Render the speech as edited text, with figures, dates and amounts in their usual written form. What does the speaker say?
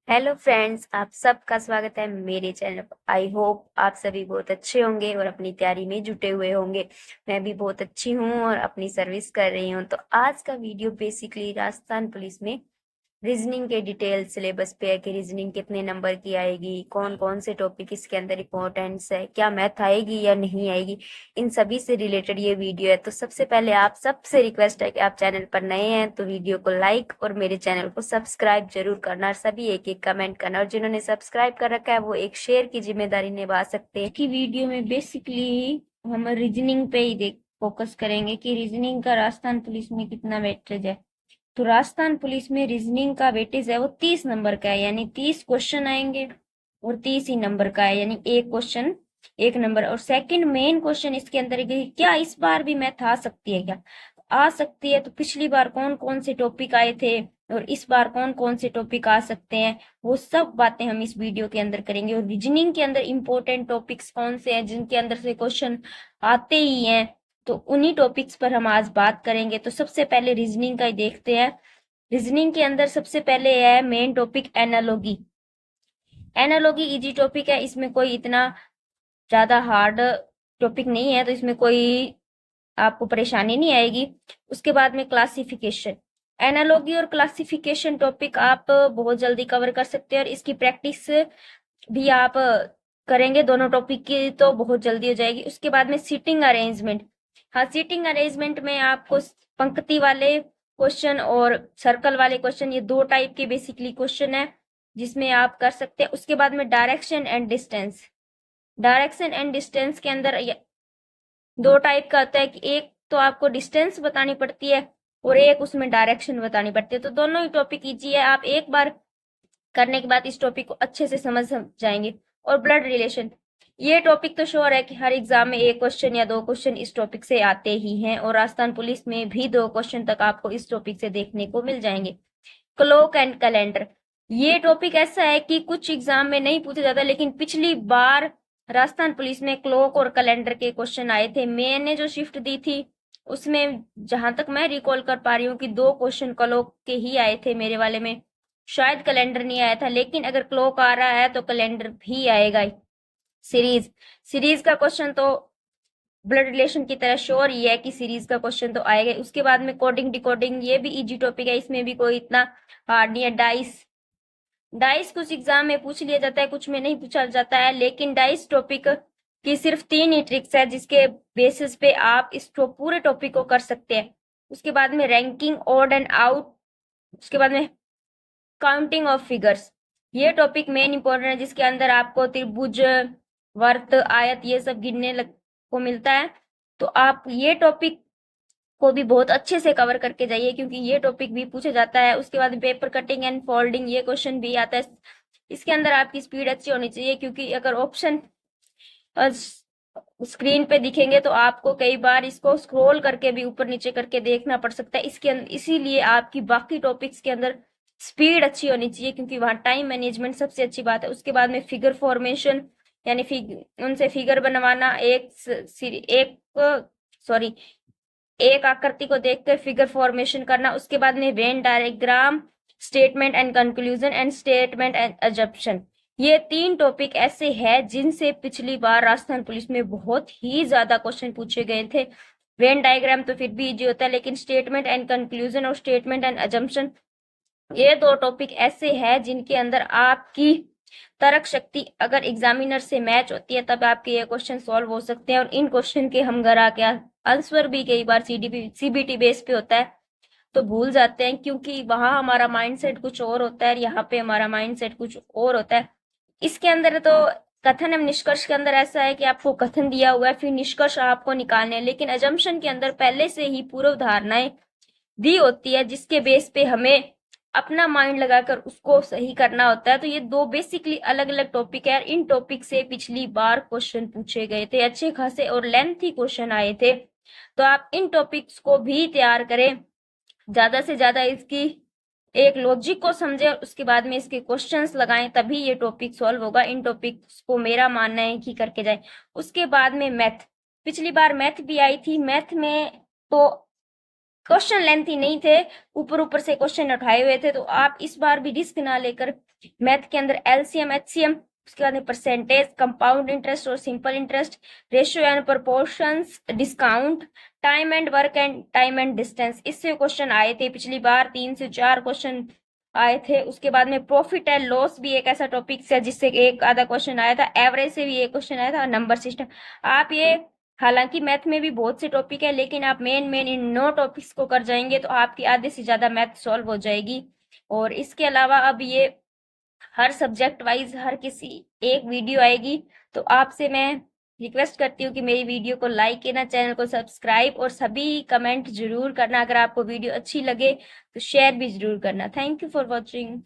Hello friends, आप सबका स्वागत है मेरे चैनल पर। आई होप आप सभी बहुत अच्छे होंगे और अपनी तैयारी में जुटे हुए होंगे। मैं भी बहुत अच्छी हूँ और अपनी सर्विस कर रही हूँ। तो आज का वीडियो बेसिकली राजस्थान पुलिस में रीजनिंग के डिटेल सिलेबस पे है कि रीजनिंग कितने नंबर की आएगी, कौन कौन से टॉपिक इसके अंदर इंपॉर्टेंस है, क्या मैथ आएगी या नहीं आएगी, इन सभी से रिलेटेड ये वीडियो है। तो सबसे पहले आप सबसे रिक्वेस्ट है कि आप चैनल पर नए हैं तो वीडियो को लाइक और मेरे चैनल को सब्सक्राइब जरूर करना और सभी एक एक कमेंट करना, और जिन्होंने सब्सक्राइब कर रखा है वो एक शेयर की जिम्मेदारी निभा सकते हैं। कि वीडियो में बेसिकली हम रीजनिंग पे ही देख फोकस करेंगे कि रीजनिंग का राजस्थान पुलिस में कितना वेटेज है। तो राजस्थान पुलिस में रीजनिंग का वेटेज है वो 30 नंबर का है, यानी 30 क्वेश्चन आएंगे और 30 ही नंबर का है, यानी एक क्वेश्चन एक नंबर। और सेकंड मेन क्वेश्चन इसके अंदर है कि क्या इस बार भी मैथ आ सकती है, क्या आ सकती है। तो पिछली बार कौन कौन से टॉपिक आए थे और इस बार कौन कौन से टॉपिक आ सकते हैं, वो सब बातें हम इस वीडियो के अंदर करेंगे। और रीजनिंग के अंदर इंपॉर्टेंट टॉपिक्स कौन से हैं जिनके अंदर से क्वेश्चन आते ही हैं, तो उन्हीं टॉपिक्स पर हम आज बात करेंगे। तो सबसे पहले रीजनिंग का ही देखते हैं। रीजनिंग के अंदर सबसे पहले है main topic analogy. Analogy easy topic है, इसमें कोई इतना ज्यादा हार्ड टॉपिक नहीं है, तो इसमें कोई आपको परेशानी नहीं आएगी। उसके बाद में क्लासिफिकेशन। एनालॉगी और क्लासिफिकेशन टॉपिक आप बहुत जल्दी कवर कर सकते हैं और इसकी प्रैक्टिस भी आप करेंगे दोनों टॉपिक की तो बहुत जल्दी हो जाएगी। उसके बाद में सीटिंग अरेंजमेंट। हाँ, सीटिंग अरेंजमेंट में आपको पंक्ति वाले क्वेश्चन और सर्कल वाले क्वेश्चन, ये दो टाइप के बेसिकली क्वेश्चन है जिसमें आप कर सकते हैं। उसके बाद में direction and distance. Direction and distance के अंदर दो टाइप का होता है कि एक तो आपको डिस्टेंस बतानी पड़ती है और एक उसमें डायरेक्शन बतानी पड़ती है। तो दोनों ही टॉपिक इजी है, आप एक बार करने के बाद इस टॉपिक को अच्छे से समझ जाएंगे। और ब्लड रिलेशन, ये टॉपिक तो श्योर है कि हर एग्जाम में एक क्वेश्चन या दो क्वेश्चन इस टॉपिक से आते ही हैं, और राजस्थान पुलिस में भी दो क्वेश्चन तक आपको इस टॉपिक से देखने को मिल जाएंगे। क्लॉक एंड कैलेंडर, ये टॉपिक ऐसा है कि कुछ एग्जाम में नहीं पूछा जाता, लेकिन पिछली बार राजस्थान पुलिस में क्लॉक और कैलेंडर के क्वेश्चन आए थे। मैंने जो शिफ्ट दी थी उसमें जहां तक मैं रिकॉल कर पा रही हूँ कि दो क्वेश्चन क्लॉक के ही आए थे मेरे वाले में, शायद कैलेंडर नहीं आया था। लेकिन अगर क्लॉक आ रहा है तो कैलेंडर भी आएगा। सीरीज, सीरीज का क्वेश्चन तो ब्लड रिलेशन की तरह श्योर ही है कि सीरीज का क्वेश्चन तो आएगा। उसके बाद में कोडिंग डिकोडिंग, ये भी इजी टॉपिक है, इसमें भी कोई इतना हार्ड नहीं है। डाइस, डाइस कुछ एग्जाम में पूछ लिया जाता है, कुछ में नहीं पूछा जाता है, लेकिन डाइस टॉपिक की सिर्फ 3 ही ट्रिक्स है जिसके बेसिस पे आप इस पूरे टॉपिक को कर सकते हैं। उसके बाद में रैंकिंग ऑड एंड आउट। उसके बाद में काउंटिंग ऑफ फिगर्स, ये टॉपिक मेन इंपॉर्टेंट है जिसके अंदर आपको त्रिभुज, वर्त, आयत ये सब को मिलता है। तो आप ये टॉपिक को भी बहुत अच्छे से कवर करके जाइए क्योंकि ये टॉपिक भी पूछा जाता है। उसके बाद पेपर कटिंग एंड फोल्डिंग, ये क्वेश्चन भी आता है। इसके अंदर आपकी स्पीड अच्छी होनी चाहिए क्योंकि अगर ऑप्शन स्क्रीन पे दिखेंगे तो आपको कई बार इसको स्क्रॉल करके भी ऊपर नीचे करके देखना पड़ सकता है। इसके अंदर इसीलिए आपकी बाकी टॉपिक्स के अंदर स्पीड अच्छी होनी चाहिए क्योंकि वहां टाइम मैनेजमेंट सबसे अच्छी बात है। उसके बाद में फिगर फॉर्मेशन, यानी उनसे फिगर बनवाना, एक आकृति को देखकर फिगर फॉर्मेशन करना। उसके बाद में Venn diagram, statement and conclusion and statement and assumption, ये 3 टॉपिक ऐसे हैं जिनसे पिछली बार राजस्थान पुलिस में बहुत ही ज्यादा क्वेश्चन पूछे गए थे। वेन डायग्राम तो फिर भी इजी होता है, लेकिन स्टेटमेंट एंड कंक्लूजन और स्टेटमेंट एंड अजम्पशन, ये दो टॉपिक ऐसे हैं जिनके अंदर आपकी तर्क शक्ति अगर एग्जामिनर से मैच होती है तब आपके ये क्वेश्चन सॉल्व हो सकते हैं। और इन क्वेश्चन के हम घर आके आंसर भी कई बार सीबीटी बेस पे होता है तो भूल जाते हैं क्योंकि वहां हमारा माइंडसेट कुछ और होता है, यहाँ पे हमारा माइंडसेट कुछ और होता है। इसके अंदर तो कथन एवं निष्कर्ष के अंदर ऐसा है कि आपको कथन दिया हुआ है, फिर निष्कर्ष आपको निकालने हैं, लेकिन अजम्पशन के अंदर पहले से ही पूर्व धारणाएं दी होती है जिसके बेस पे हमें अपना माइंड लगाकर उसको सही करना होता है। तो ये दो बेसिकली अलग अलग टॉपिक है। इन टॉपिक से पिछली बार क्वेश्चन पूछे गए थे, अच्छे खासे और लेंथी क्वेश्चन आए थे, तो आप इन टॉपिक्स को भी तैयार करें, ज्यादा से ज्यादा इसकी एक लॉजिक को समझे और उसके बाद में इसके क्वेश्चंस लगाएं, तभी ये टॉपिक सॉल्व होगा। इन टॉपिक्स को मेरा मानना है कि करके जाए। उसके बाद में मैथ, पिछली बार मैथ भी आई थी, मैथ में तो क्वेश्चन लेंथी नहीं थे, ऊपर ऊपर से क्वेश्चन उठाए हुए थे। तो आप इस बार भी रिस्क ना लेकर मैथ के अंदर एलसीएम, एचसीएम, उसके बाद में परसेंटेज, कंपाउंड इंटरेस्ट और simple interest, ratio and proportions, discount, time and work and time and distance, इससे क्वेश्चन आए थे पिछली बार। 3 से 4 क्वेश्चन आए थे। उसके बाद में प्रॉफिट एंड लॉस भी एक ऐसा टॉपिक है जिससे एक आधा क्वेश्चन आया था। एवरेज से भी एक क्वेश्चन आया था। Number system. आप ये, हालांकि मैथ में भी बहुत से टॉपिक है, लेकिन आप मेन इन 9 टॉपिक्स को कर जाएंगे तो आपकी आधे से ज्यादा मैथ सॉल्व हो जाएगी। और इसके अलावा अब ये हर सब्जेक्ट वाइज हर किसी एक वीडियो आएगी। तो आपसे मैं रिक्वेस्ट करती हूँ कि मेरी वीडियो को लाइक करना, चैनल को सब्सक्राइब और सभी कमेंट जरूर करना। अगर आपको वीडियो अच्छी लगे तो शेयर भी जरूर करना। Thank you for watching.